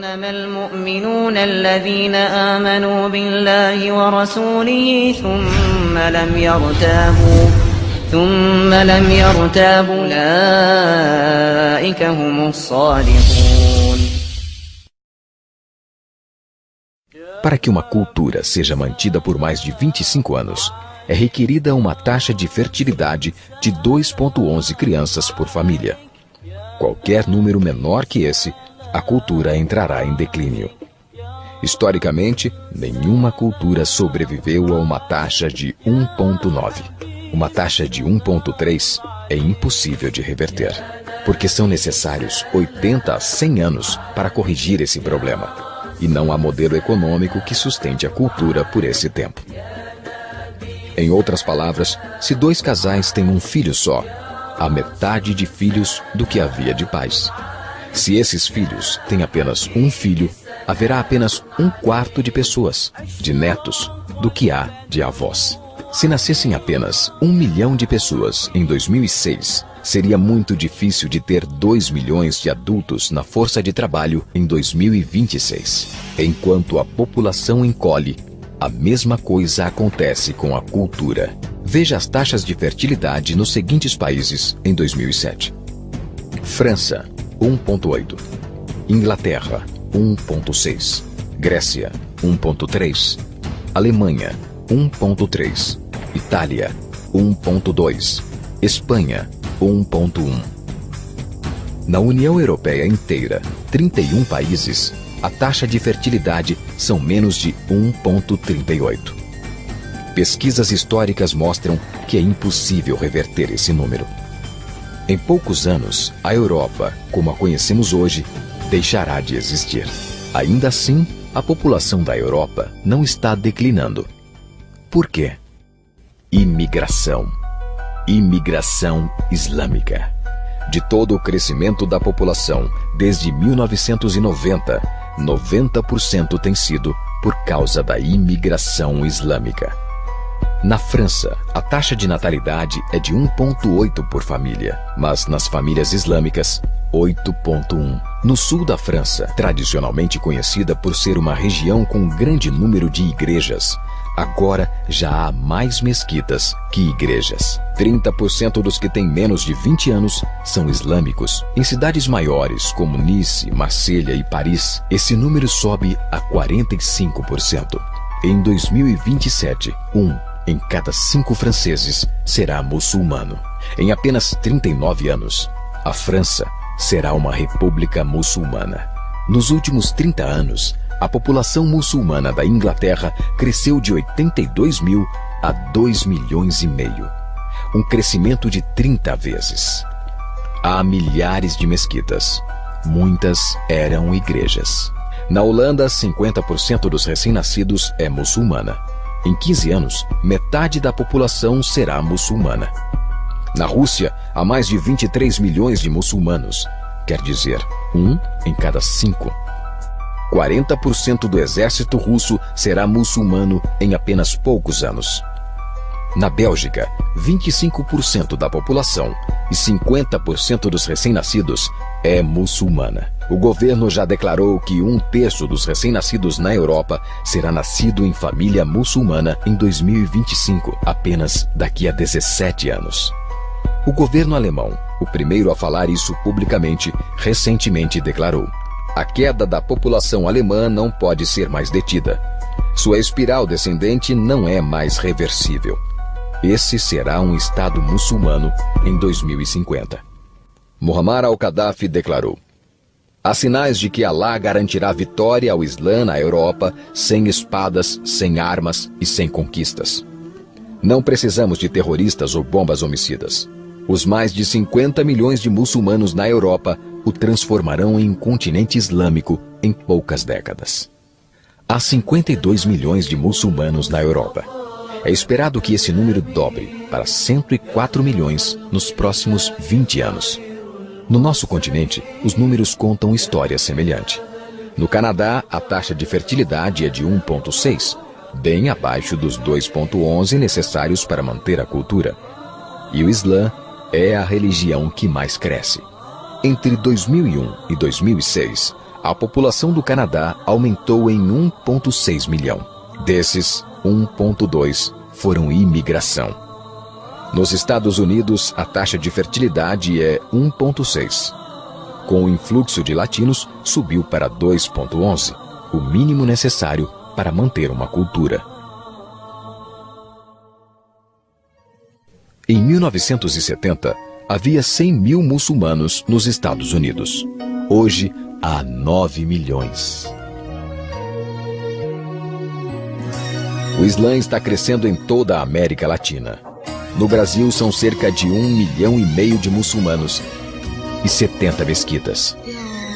إنما المؤمنون الذين آمنوا بالله ورسوله ثم لم يرتابوا أولئك هم الصادقون. Para que uma cultura seja mantida por mais de 25 anos, é requerida uma taxa de fertilidade de 2,11 crianças por família. Qualquer número menor que esse, a cultura entrará em declínio. Historicamente, nenhuma cultura sobreviveu a uma taxa de 1,9. Uma taxa de 1,3 é impossível de reverter, porque são necessários 80 a 100 anos para corrigir esse problema, e não há modelo econômico que sustente a cultura por esse tempo. Em outras palavras, se dois casais têm um filho só, há metade de filhos do que havia de pais. Se esses filhos têm apenas um filho, haverá apenas 1/4 de pessoas, de netos, do que há de avós. Se nascessem apenas 1 milhão de pessoas em 2006, seria muito difícil de ter 2 milhões de adultos na força de trabalho em 2026. Enquanto a população encolhe, a mesma coisa acontece com a cultura. Veja as taxas de fertilidade nos seguintes países em 2007. França, 1,8. Inglaterra, 1,6. Grécia, 1,3. Alemanha, 1,3. Itália, 1,2. Espanha, 1,1. Na União Europeia inteira, 31 países, a taxa de fertilidade são menos de 1,38. Pesquisas históricas mostram que é impossível reverter esse número. Em poucos anos, a Europa, como a conhecemos hoje, deixará de existir. Ainda assim, a população da Europa não está declinando. Por quê? Imigração. Imigração islâmica. De todo o crescimento da população, desde 1990, 90% tem sido por causa da imigração islâmica. Na França, a taxa de natalidade é de 1,8 por família, mas nas famílias islâmicas, 8,1. No sul da França, tradicionalmente conhecida por ser uma região com um grande número de igrejas, agora já há mais mesquitas que igrejas. 30% dos que têm menos de 20 anos são islâmicos. Em cidades maiores como Nice, Marselha e Paris, esse número sobe a 45%. Em 2027, em cada 5 franceses será muçulmano. Em apenas 39 anos, a França será uma república muçulmana. Nos últimos 30 anos, a população muçulmana da Inglaterra cresceu de 82 mil a 2,5 milhões. Um crescimento de 30 vezes. Há milhares de mesquitas. Muitas eram igrejas. Na Holanda, 50% dos recém-nascidos é muçulmana. Em 15 anos, metade da população será muçulmana. Na Rússia, há mais de 23 milhões de muçulmanos. Quer dizer, 1 em cada 5. 40% do exército russo será muçulmano em apenas poucos anos. Na Bélgica, 25% da população e 50% dos recém-nascidos é muçulmana. O governo já declarou que 1/3 dos recém-nascidos na Europa será nascido em família muçulmana em 2025, apenas daqui a 17 anos. O governo alemão, o primeiro a falar isso publicamente, recentemente declarou: a queda da população alemã não pode ser mais detida. Sua espiral descendente não é mais reversível. Esse será um Estado muçulmano em 2050. Muammar al-Gaddafi declarou: há sinais de que Alá garantirá vitória ao Islã na Europa sem espadas, sem armas e sem conquistas. Não precisamos de terroristas ou bombas homicidas. Os mais de 50 milhões de muçulmanos na Europa o transformarão em um continente islâmico em poucas décadas. Há 52 milhões de muçulmanos na Europa. É esperado que esse número dobre para 104 milhões nos próximos 20 anos. No nosso continente, os números contam história semelhante. No Canadá, a taxa de fertilidade é de 1,6, bem abaixo dos 2,11 necessários para manter a cultura. E o Islã é a religião que mais cresce. Entre 2001 e 2006, a população do Canadá aumentou em 1,6 milhão. Desses, 1,2 foram imigração. Nos Estados Unidos, a taxa de fertilidade é 1,6. Com o influxo de latinos, subiu para 2,11, o mínimo necessário para manter uma cultura. Em 1970, havia 100 mil muçulmanos nos Estados Unidos. Hoje, há 9 milhões. O Islã está crescendo em toda a América Latina. No Brasil, são cerca de 1,5 milhão de muçulmanos e 70 mesquitas.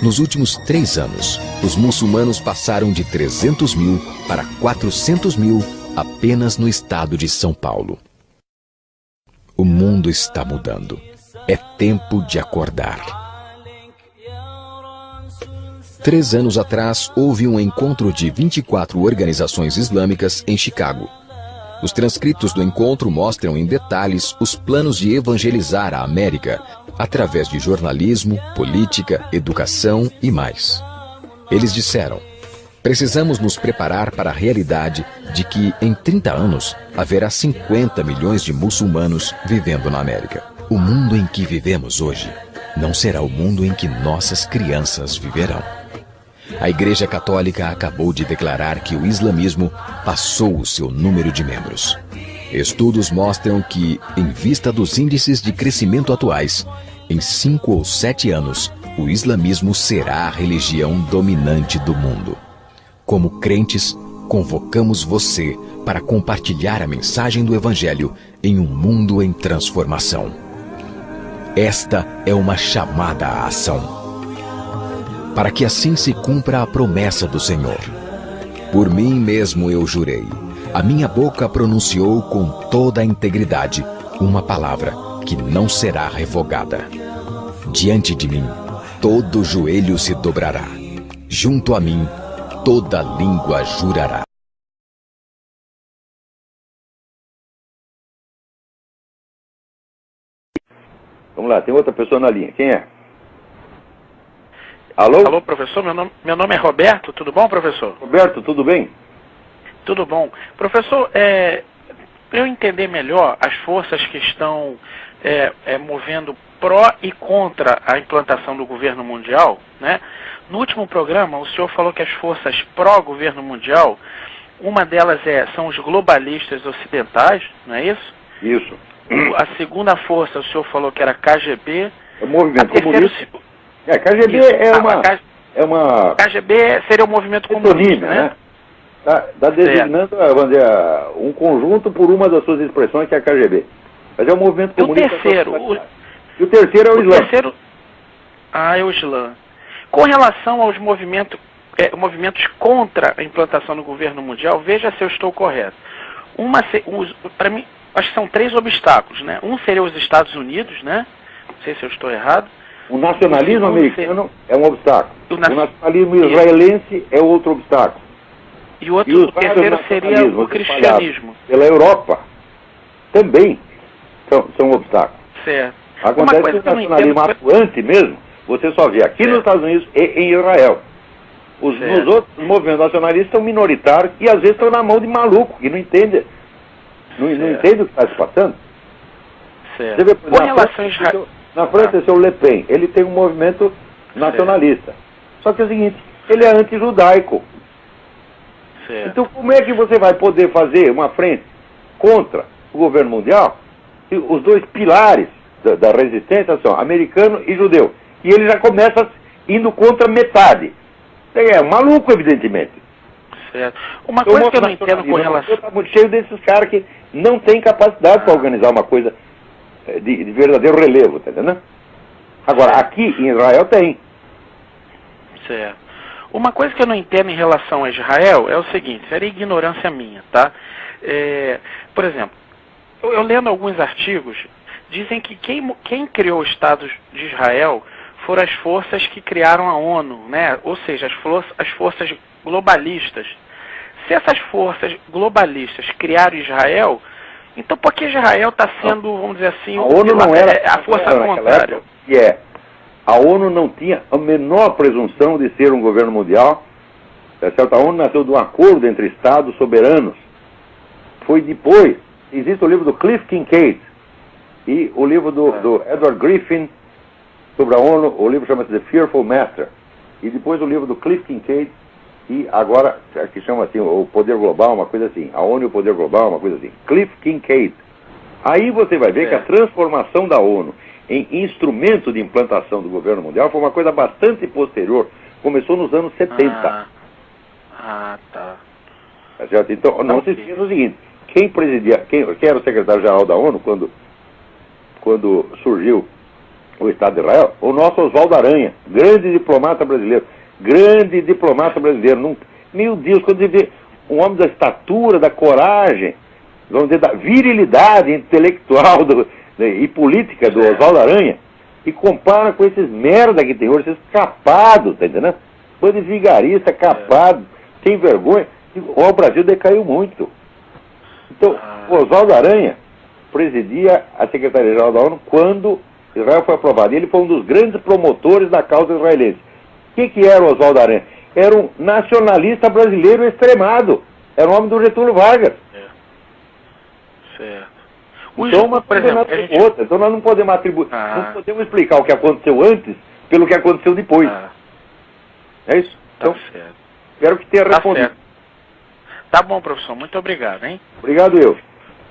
Nos últimos 3 anos, os muçulmanos passaram de 300 mil para 400 mil apenas no estado de São Paulo. O mundo está mudando. É tempo de acordar. 3 anos atrás, houve um encontro de 24 organizações islâmicas em Chicago. Os transcritos do encontro mostram em detalhes os planos de evangelizar a América através de jornalismo, política, educação e mais. Eles disseram: precisamos nos preparar para a realidade de que, em 30 anos, haverá 50 milhões de muçulmanos vivendo na América. O mundo em que vivemos hoje não será o mundo em que nossas crianças viverão. A Igreja Católica acabou de declarar que o islamismo passou o seu número de membros. Estudos mostram que, em vista dos índices de crescimento atuais, em 5 ou 7 anos, o islamismo será a religião dominante do mundo. Como crentes, convocamos você para compartilhar a mensagem do Evangelho em um mundo em transformação. Esta é uma chamada à ação, para que assim se cumpra a promessa do Senhor. Por mim mesmo eu jurei, a minha boca pronunciou com toda a integridade uma palavra que não será revogada. Diante de mim, todo joelho se dobrará. Junto a mim, toda língua jurará. Vamos lá, tem outra pessoa na linha. Quem é? Alô? Alô, professor, meu nome é Roberto, tudo bom, professor? Roberto, tudo bem? Tudo bom. Professor, para eu entender melhor as forças que estão movendo pró e contra a implantação do governo mundial, né? No último programa, o senhor falou que as forças pró-governo mundial, uma delas são os globalistas ocidentais, não é isso? Isso. A segunda força, o senhor falou que era KGB. É o movimento comunista. KGB isso. é uma... KGB seria o movimento comunista, né? Está designando, vamos dizer, um conjunto por uma das suas expressões, que é a KGB. Mas é o movimento comunista. E o terceiro é o Islã. É o Islã. Com relação aos movimentos contra a implantação do governo mundial, veja se eu estou correto. Para mim, acho que são 3 obstáculos, né? Um seria os Estados Unidos, né? Não sei se eu estou errado. O nacionalismo americano é um obstáculo. O nacionalismo israelense é outro obstáculo. E o terceiro seria o cristianismo. Pela Europa também são obstáculos. Certo. Acontece que o nacionalismo atuante mesmo, você só vê aqui nos Estados Unidos e em Israel. Nos outros movimentos nacionalistas são minoritários e às vezes estão na mão de maluco, que não entende. Não entende o que está se passando. Certo. Você vê, por exemplo, na França, esse é o Le Pen. Ele tem um movimento nacionalista. Só que é o seguinte, ele é anti-judaico. Então como é que você vai poder fazer uma frente contra o governo mundial? E os 2 pilares da resistência são americano e judeu. E ele já começa indo contra metade. É maluco, evidentemente. Certo. Uma coisa que eu não entendo com relação... Está muito cheio desses caras que não têm capacidade para organizar uma coisa de verdadeiro relevo, tá entendendo? Agora, aqui em Israel tem. Certo. Uma coisa que eu não entendo em relação a Israel é o seguinte, seria ignorância minha, tá? Por exemplo, eu lendo alguns artigos, dizem que quem criou o Estado de Israel foram as forças que criaram a ONU, né? Ou seja, as forças globalistas. Se essas forças globalistas criaram Israel, então por que Israel está sendo, vamos dizer assim, a ONU não era a força contrária? A ONU não tinha a menor presunção de ser um governo mundial. Tá certo? A ONU nasceu de um acordo entre Estados soberanos. Foi depois. Existe o livro do Cliff Kincaid e o livro do Edward Griffin sobre a ONU. O livro chama-se The Fearful Master. E depois o livro do Cliff Kincaid e agora, que chama assim, o Poder Global, uma coisa assim. A ONU e o Poder Global, uma coisa assim. Cliff Kincaid. Aí você vai ver que a transformação da ONU em instrumento de implantação do governo mundial foi uma coisa bastante posterior. Começou nos anos 70. Tá. Tá certo? Então, não se esqueça o seguinte, quem era o secretário-geral da ONU quando surgiu o Estado de Israel? O nosso Oswaldo Aranha, grande diplomata brasileiro. Meu Deus, quando você vê um homem da estatura, da coragem, vamos dizer, da virilidade intelectual e política do Oswaldo Aranha, e compara com esses merda que tem hoje, esses capados, tá entendendo? Bando de vigarista, capado, sem vergonha. O Brasil decaiu muito. Então, o Oswaldo Aranha presidia a Secretaria-Geral da ONU quando Israel foi aprovado. E ele foi um dos grandes promotores da causa israelense. O que era o Oswaldo Aranha? Era um nacionalista brasileiro extremado. Era um homem do Getúlio Vargas. Certo. Então, uma coisa outra. Então nós não podemos atribuir, não podemos explicar o que aconteceu antes pelo que aconteceu depois. É isso? Então, certo. Espero que tenha respondido. Tá bom, professor. Muito obrigado, hein? Obrigado eu.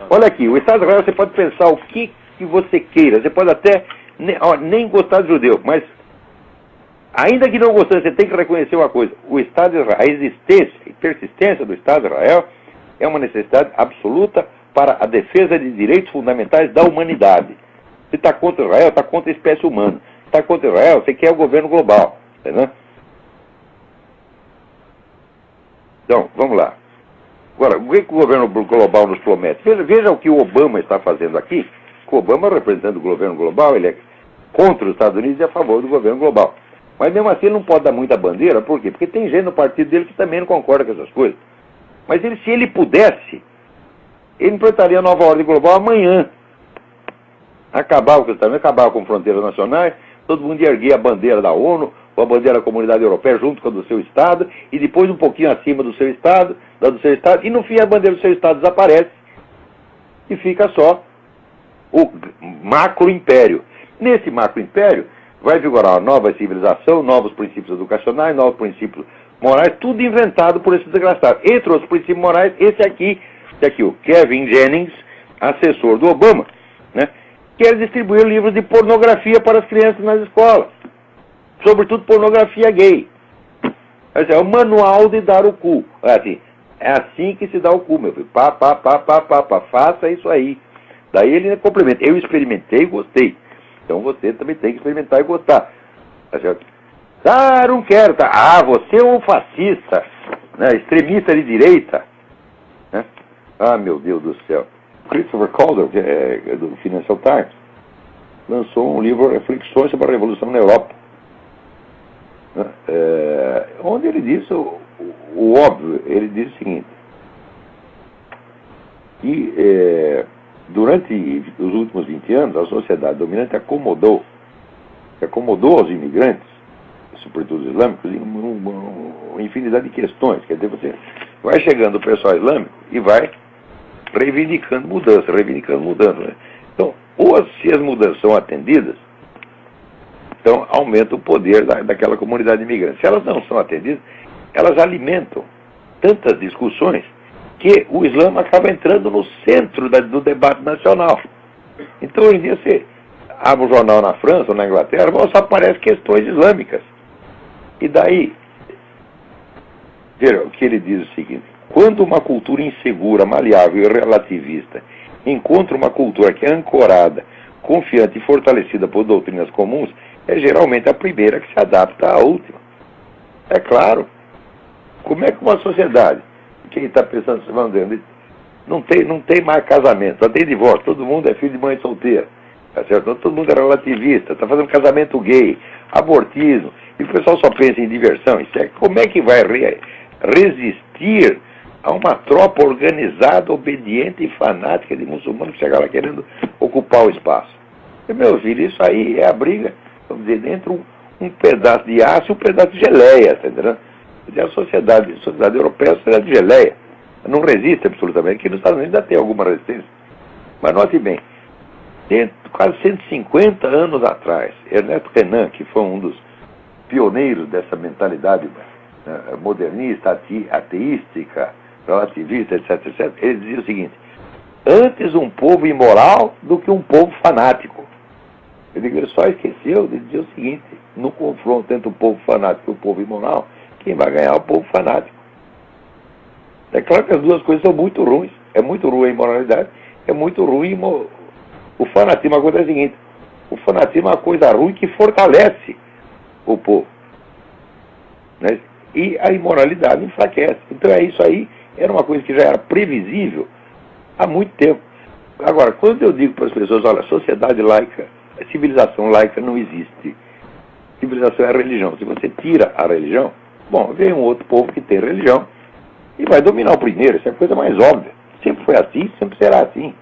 Olha aqui, o Estado de Israel, você pode pensar o que você queira. Você pode até nem gostar de judeu, mas ainda que não gostando, você tem que reconhecer uma coisa. O Estado de Israel, a existência e persistência do Estado de Israel é uma necessidade absoluta para a defesa de direitos fundamentais da humanidade. Você está contra Israel, está contra a espécie humana. Está contra Israel, você quer o governo global. Entendeu? Então, vamos lá. Agora, o que o governo global nos promete? Veja o que o Obama está fazendo aqui. O Obama, representando o governo global, ele é contra os Estados Unidos e a favor do governo global. Mas mesmo assim ele não pode dar muita bandeira, por quê? Porque tem gente no partido dele que também não concorda com essas coisas. Mas se ele pudesse, ele implantaria a nova ordem global amanhã. Acabava com os Estados Unidos, acabava com fronteiras nacionais, todo mundo ia erguer a bandeira da ONU, ou a bandeira da Comunidade Europeia junto com a do seu Estado, e depois um pouquinho acima do seu Estado, e no fim a bandeira do seu Estado desaparece, e fica só o macro-império. Nesse macro-império vai vigorar uma nova civilização, novos princípios educacionais, novos princípios morais, tudo inventado por esse desgraçado. Entre os princípios morais, esse aqui, o Kevin Jennings, assessor do Obama, né, quer distribuir livros de pornografia para as crianças nas escolas. Sobretudo pornografia gay. É o manual de dar o cu. É assim que se dá o cu, meu filho. Faça isso aí. Daí ele complementa. Eu experimentei e gostei. Então você também tem que experimentar e gostar. Tá certo? Não quero. Tá? Você é um fascista, né? Extremista de direita. Né? Meu Deus do céu. Christopher Calder, que é do Financial Times, lançou um livro, Reflexões sobre a Revolução na Europa. Onde ele diz o óbvio. Ele diz o seguinte, que durante os últimos 20 anos a sociedade dominante acomodou aos imigrantes, sobretudo os islâmicos, em uma infinidade de questões. Quer dizer, você vai chegando o pessoal islâmico e vai reivindicando mudança. Né? Então, se as mudanças são atendidas, então aumenta o poder daquela comunidade imigrante. Se elas não são atendidas, elas alimentam tantas discussões que o Islã acaba entrando no centro do debate nacional. Então, hoje em dia, você abre um jornal na França ou na Inglaterra, só aparecem questões islâmicas. E daí, veja, o que ele diz é o seguinte: quando uma cultura insegura, maleável e relativista encontra uma cultura que é ancorada, confiante e fortalecida por doutrinas comuns, é geralmente a primeira que se adapta à última. É claro. Como é que uma sociedade, quem está pensando, não tem mais casamento, só tem divórcio, todo mundo é filho de mãe solteira, tá certo? Todo mundo é relativista, está fazendo casamento gay, abortismo, e o pessoal só pensa em diversão. Como é que vai resistir a uma tropa organizada, obediente e fanática de muçulmanos que chega lá querendo ocupar o espaço? E, meu filho, isso aí é a briga. vamos dizer, entre um pedaço de aço e um pedaço de geleia, tá entendendo? A sociedade europeia é a sociedade de geleia. Não resiste absolutamente. Aqui nos Estados Unidos ainda tem alguma resistência. Mas note bem, quase 150 anos atrás, Ernesto Renan, que foi um dos pioneiros dessa mentalidade modernista, ateística, relativista, etc., etc., ele dizia o seguinte: antes um povo imoral do que um povo fanático. Ele só esqueceu de dizer o seguinte: no confronto entre o povo fanático e o povo imoral, quem vai ganhar é o povo fanático. É claro que as duas coisas são muito ruins. É muito ruim a imoralidade, é muito ruim o fanatismo. A coisa é a seguinte: o fanatismo é uma coisa ruim que fortalece o povo, né? E a imoralidade enfraquece. Então isso aí era uma coisa que já era previsível há muito tempo. Agora, quando eu digo para as pessoas, olha, sociedade laica, civilização laica não existe. Civilização é a religião. Se você tira a religião, bom, vem um outro povo que tem religião e vai dominar o primeiro. Isso é a coisa mais óbvia. Sempre foi assim, sempre será assim.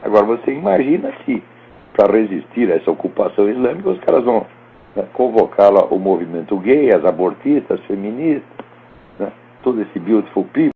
Agora, você imagina se, para resistir a essa ocupação islâmica, os caras vão convocar lá o movimento gay, as abortistas, as feministas, né, todo esse beautiful people.